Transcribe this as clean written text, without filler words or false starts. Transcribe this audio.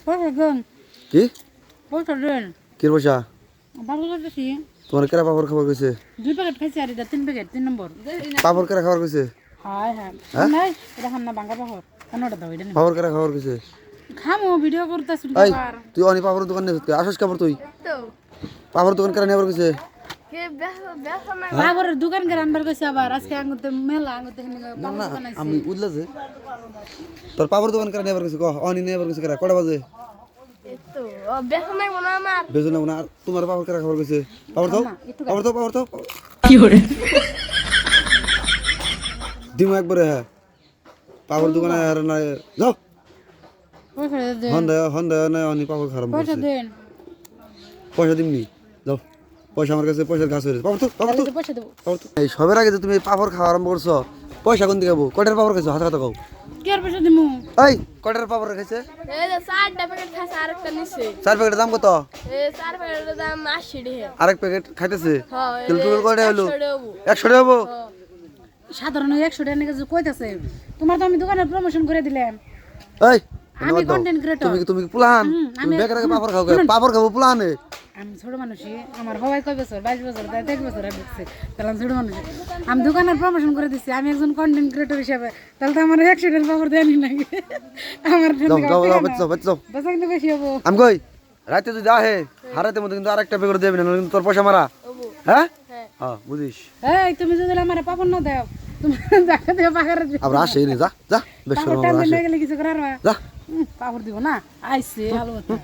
পয়সা দেন কি পয়সা দেন কি পয়সা ভালো লাগতেছি তোমার কেরা পাপড় খাবার কইছে 2 প্যাকেট খাইছি আর এটা 3 প্যাকেট 3 নম্বর পাপড় কেরা খাবার কইছে হায় হ্যাঁ নাই এটা খান না বাঙ্গা পাহর কোনটা দাও এটা পাপড় কেরা খাবার কইছে খামো ভিডিও করতেছি এই বাবার তুই অনি পাপড় দোকান নে আসস কাপড় তুই তো পাপড় দোকান কেরা নেবার কইছে কে বেসা না বাবারের দোকান করে আনবার কইছে আবার আজকে আঙ্গুতে মেলা আঙ্গুতে না না আমি উল্লা যে তোর পাপড় দোকান কেরা নেবার কইছে ক অনি নেবার কইছে কেরা কটা বাজে তো বেসা না মনে আমার বেজো না না তোমার পাপড় কেরা খাবার কইছে পাপড় দাও পাপড় দাও কি করে দিমু একবারে হ্যাঁ পাপড় দোকানে আর না যাও পয়সা দেন হন্দা না অনি পাপড় খারাপ পয়সা করছে দেন পয়সা দিমনি যাও পয়সা আমার কাছে পয়সার গাছ হয়েছে পাপড় তো পয়সা দেবো এই সবের আগে যে তুমি পাপড় খাওয়া আরম্ভ করছো পয়সা কোন দিকে খাবো কটার পাপড় খাইছো হাতে হাতে খাও কি আর পয়সা দিমু এই কটার পাপড় খাইছে এই যে 4টা প্যাকেট খাইছে আরেকটা নিছে 4 প্যাকেটের দাম কত এই 4 প্যাকেটের দাম 80 টাকা আরেক প্যাকেট খাইতেছে হ্যাঁ তেল টুল কয়টা হলো 100 টাকা 100 টাকা হবো সাধারণ 100 টাকা নিয়ে কইতাছে তোমার তো আমি দোকানের প্রমোশন করে দিলাম এই আমি কন্টেন্ট ক্রিয়েটর তুমি পুলান তুমি বেকার আগে পাপড় খাও পাপড় খাবো পুলানে আমি ছোট মানুষই আমার বাবাই কয় বছর 22 বছর 23 বছর দেখছে তাহলে ছোট মানুষ আমি দোকানের প্রমোশন করে দিচ্ছি আমি একজন কন্টেন্ট ক্রিয়েটর হিসেবে তাহলে তো আমার 100 টাকার পাপড় দেয়নি নাকি আমার যাও বেচো বেচা কিন্তু বেশি হবো আমি কই রাতে যদি আহে হারাতে মধ্যে কিন্তু আরেকটা প্যাকেট দেবে না কিন্তু তোর পয়সা মারা হ্যাঁ হ্যাঁ বুঝিস এই তুমি যদি আমার পাপড় না দাও তুমি দেখা দেও পাকারে আবার আসে নি যা যা বেশ পাপড় টান গেলে কিছু করার যা পাপড় দিব না আইছে ভালো কথা